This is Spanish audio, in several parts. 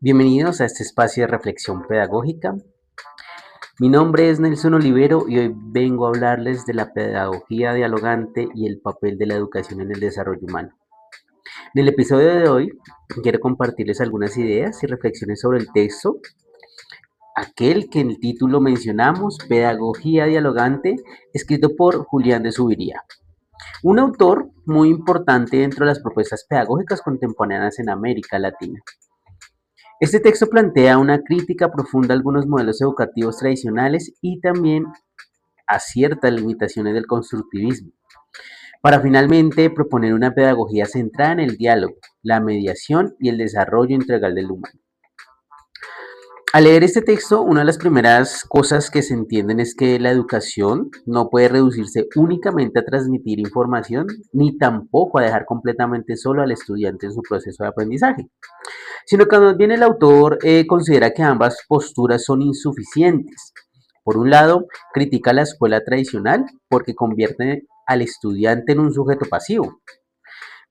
Bienvenidos a este espacio de reflexión pedagógica. Mi nombre es Nelson Olivero y hoy vengo a hablarles de la pedagogía dialogante y el papel de la educación en el desarrollo humano. En el episodio de hoy quiero compartirles algunas ideas y reflexiones sobre el texto, aquel que en el título mencionamos, Pedagogía dialogante, escrito por Julián de Zuviría, un autor muy importante dentro de las propuestas pedagógicas contemporáneas en América Latina. Este texto plantea una crítica profunda a algunos modelos educativos tradicionales y también a ciertas limitaciones del constructivismo, para finalmente proponer una pedagogía centrada en el diálogo, la mediación y el desarrollo integral del humano. Al leer este texto, una de las primeras cosas que se entienden es que la educación no puede reducirse únicamente a transmitir información, ni tampoco a dejar completamente solo al estudiante en su proceso de aprendizaje, sino que más bien el autor considera que ambas posturas son insuficientes. Por un lado, critica la escuela tradicional porque convierte al estudiante en un sujeto pasivo,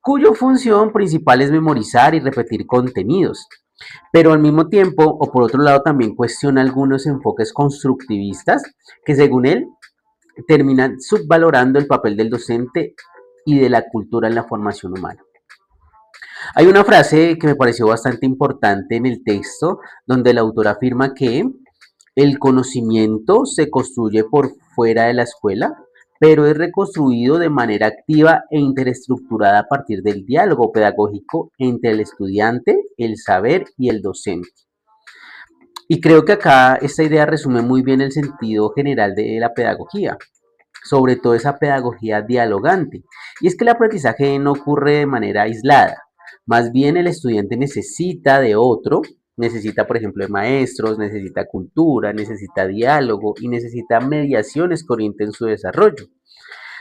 cuya función principal es memorizar y repetir contenidos, pero al mismo tiempo, o por otro lado, también cuestiona algunos enfoques constructivistas que según él terminan subvalorando el papel del docente y de la cultura en la formación humana. Hay una frase que me pareció bastante importante en el texto, donde el autor afirma que el conocimiento se construye por fuera de la escuela, pero es reconstruido de manera activa e interestructurada a partir del diálogo pedagógico entre el estudiante, el saber y el docente. Y creo que acá esta idea resume muy bien el sentido general de la pedagogía, sobre todo esa pedagogía dialogante. Y es que el aprendizaje no ocurre de manera aislada. Más bien el estudiante necesita de otro, necesita, por ejemplo, de maestros, necesita cultura, necesita diálogo y necesita mediaciones que orienten su desarrollo.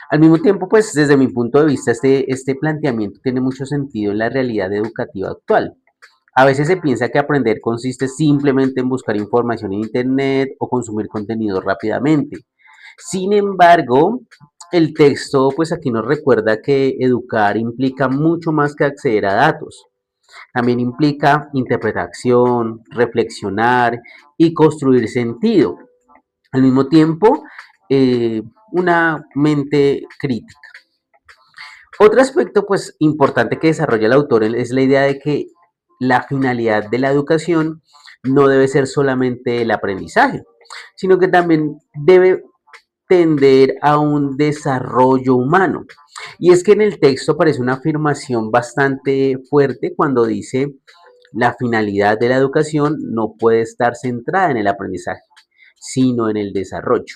Al mismo tiempo, pues desde mi punto de vista, este planteamiento tiene mucho sentido en la realidad educativa actual. A veces se piensa que aprender consiste simplemente en buscar información en Internet o consumir contenido rápidamente. Sin embargo, el texto, pues aquí nos recuerda que educar implica mucho más que acceder a datos. También implica interpretación, reflexionar y construir sentido. Al mismo tiempo, una mente crítica. Otro aspecto, pues, importante que desarrolla el autor es la idea de que la finalidad de la educación no debe ser solamente el aprendizaje, sino que también debe tender a un desarrollo humano. Y es que en el texto aparece una afirmación bastante fuerte cuando dice la finalidad de la educación no puede estar centrada en el aprendizaje, sino en el desarrollo.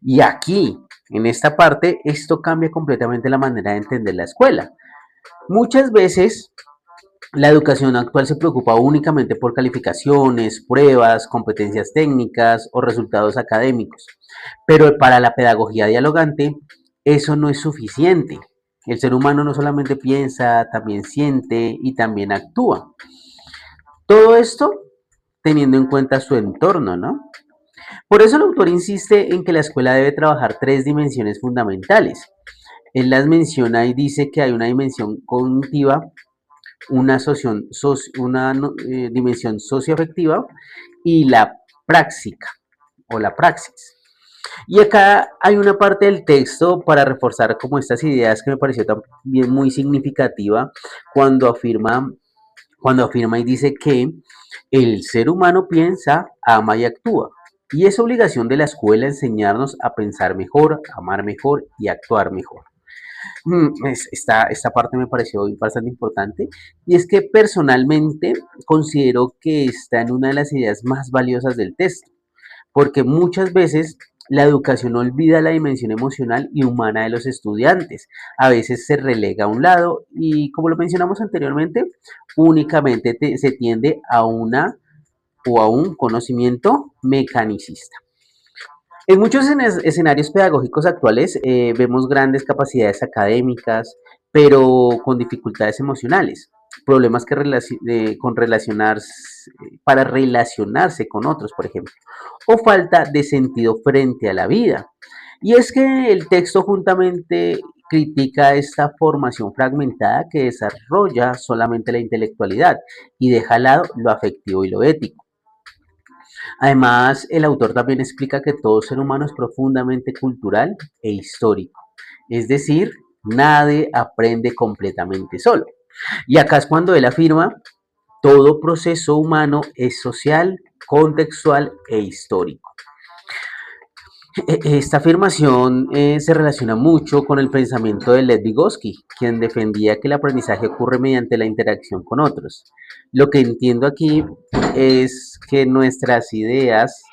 Y aquí, en esta parte, esto cambia completamente la manera de entender la escuela. Muchas veces la educación actual se preocupa únicamente por calificaciones, pruebas, competencias técnicas o resultados académicos, pero para la pedagogía dialogante eso no es suficiente. El ser humano no solamente piensa, también siente y también actúa. Todo esto teniendo en cuenta su entorno, ¿no? Por eso el autor insiste en que la escuela debe trabajar tres dimensiones fundamentales. Él las menciona y dice que hay una dimensión cognitiva, una dimensión socioafectiva y la práctica o la praxis. Y acá hay una parte del texto para reforzar como estas ideas que me pareció también muy significativa cuando afirma y dice que el ser humano piensa, ama y actúa. Y es obligación de la escuela enseñarnos a pensar mejor, amar mejor y actuar mejor. Esta parte me pareció bastante importante y es que personalmente considero que está en una de las ideas más valiosas del texto, porque muchas veces la educación olvida la dimensión emocional y humana de los estudiantes. A veces se relega a un lado y, como lo mencionamos anteriormente, únicamente se tiende a una o a un conocimiento mecanicista. En muchos escenarios pedagógicos actuales vemos grandes capacidades académicas, pero con dificultades emocionales, problemas con para relacionarse con otros, por ejemplo, o falta de sentido frente a la vida. Y es que el texto juntamente critica esta formación fragmentada que desarrolla solamente la intelectualidad y deja al lado lo afectivo y lo ético. Además, el autor también explica que todo ser humano es profundamente cultural e histórico, es decir, nadie aprende completamente solo. Y acá es cuando él afirma, todo proceso humano es social, contextual e histórico. Esta afirmación se relaciona mucho con el pensamiento de Lev Vygotsky, quien defendía que el aprendizaje ocurre mediante la interacción con otros. Lo que entiendo aquí es que nuestras ideas,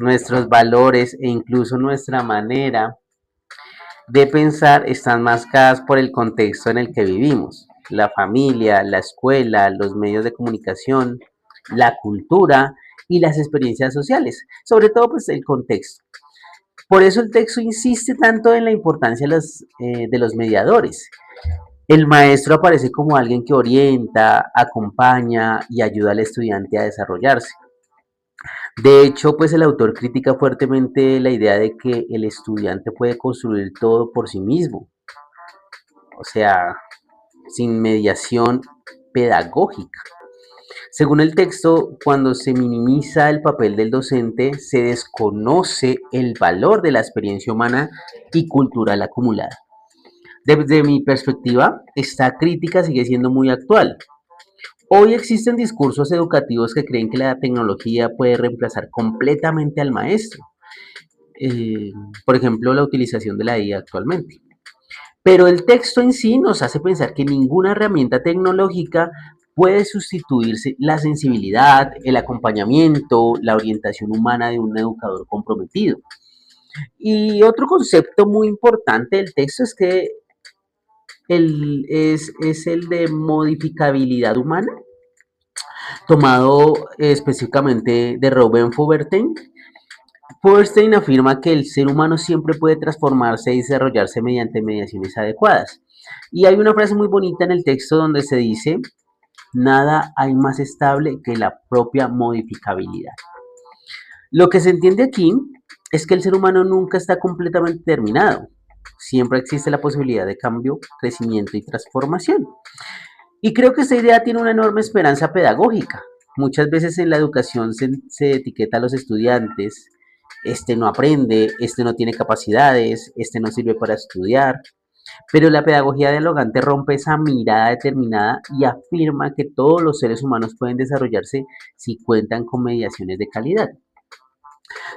nuestros valores e incluso nuestra manera de pensar están marcadas por el contexto en el que vivimos. La familia, la escuela, los medios de comunicación, la cultura y las experiencias sociales. Sobre todo, pues el contexto. Por eso el texto insiste tanto en la importancia de los mediadores. El maestro aparece como alguien que orienta, acompaña y ayuda al estudiante a desarrollarse. De hecho, pues el autor critica fuertemente la idea de que el estudiante puede construir todo por sí mismo, o sea, sin mediación pedagógica. Según el texto, cuando se minimiza el papel del docente, se desconoce el valor de la experiencia humana y cultural acumulada. Desde mi perspectiva, esta crítica sigue siendo muy actual. Hoy existen discursos educativos que creen que la tecnología puede reemplazar completamente al maestro. eh, por ejemplo, la utilización de la IA actualmente. Pero el texto en sí nos hace pensar que ninguna herramienta tecnológica puede sustituirse la sensibilidad, el acompañamiento, la orientación humana de un educador comprometido. Y otro concepto muy importante del texto es que es el de modificabilidad humana, tomado específicamente de Robin Feuerstein. Feuerstein afirma que el ser humano siempre puede transformarse y desarrollarse mediante mediaciones adecuadas. Y hay una frase muy bonita en el texto donde se dice, nada hay más estable que la propia modificabilidad. Lo que se entiende aquí es que el ser humano nunca está completamente terminado. Siempre existe la posibilidad de cambio, crecimiento y transformación. Y creo que esta idea tiene una enorme esperanza pedagógica. Muchas veces en la educación se etiqueta a los estudiantes, este no aprende, este no tiene capacidades, este no sirve para estudiar, pero la pedagogía dialogante rompe esa mirada determinada y afirma que todos los seres humanos pueden desarrollarse si cuentan con mediaciones de calidad.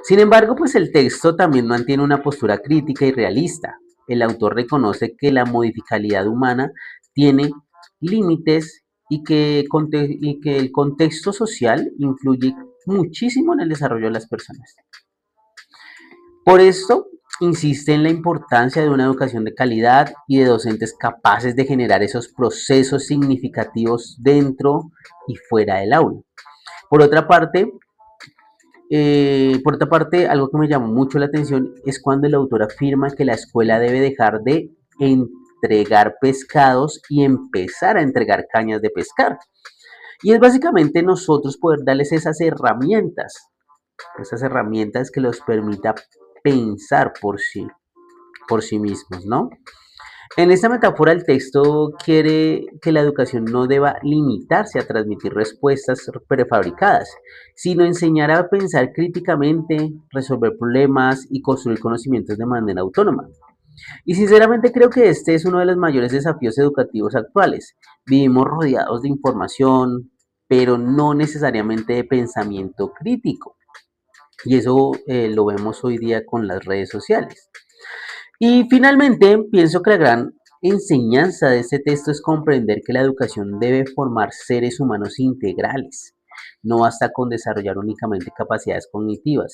Sin embargo, pues el texto también mantiene una postura crítica y realista. El autor reconoce que la modificabilidad humana tiene límites y que el contexto social influye muchísimo en el desarrollo de las personas. Por esto, insiste en la importancia de una educación de calidad y de docentes capaces de generar esos procesos significativos dentro y fuera del aula. Por otra parte, algo que me llamó mucho la atención es cuando el autor afirma que la escuela debe dejar de entregar pescados y empezar a entregar cañas de pescar. Y es básicamente nosotros poder darles esas herramientas que los permita pensar por sí mismos, ¿no? En esta metáfora el texto quiere que la educación no deba limitarse a transmitir respuestas prefabricadas, sino enseñar a pensar críticamente, resolver problemas y construir conocimientos de manera autónoma. Y sinceramente creo que este es uno de los mayores desafíos educativos actuales. Vivimos rodeados de información, pero no necesariamente de pensamiento crítico. Y eso lo vemos hoy día con las redes sociales. Y finalmente, pienso que la gran enseñanza de este texto es comprender que la educación debe formar seres humanos integrales. No basta con desarrollar únicamente capacidades cognitivas,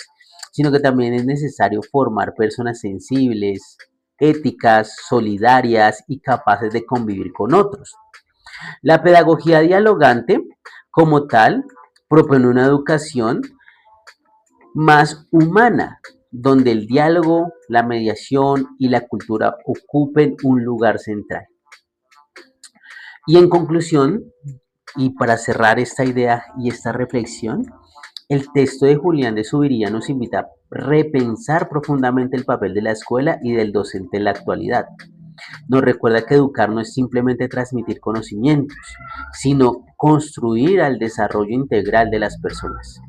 sino que también es necesario formar personas sensibles, éticas, solidarias y capaces de convivir con otros. La pedagogía dialogante, como tal, propone una educación más humana, donde el diálogo, la mediación y la cultura ocupen un lugar central. Y en conclusión, y para cerrar esta idea y esta reflexión, El texto de Julián de Zuviría nos invita a repensar profundamente el papel de la escuela y del docente en la actualidad. Nos recuerda que educar no es simplemente transmitir conocimientos, sino construir al desarrollo integral de las personas.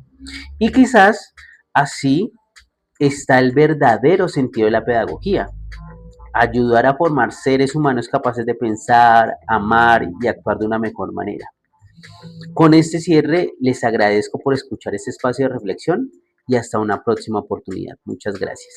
Y quizás así está el verdadero sentido de la pedagogía: ayudar a formar seres humanos capaces de pensar, amar y actuar de una mejor manera. Con este cierre, les agradezco por escuchar este espacio de reflexión y hasta una próxima oportunidad. Muchas gracias.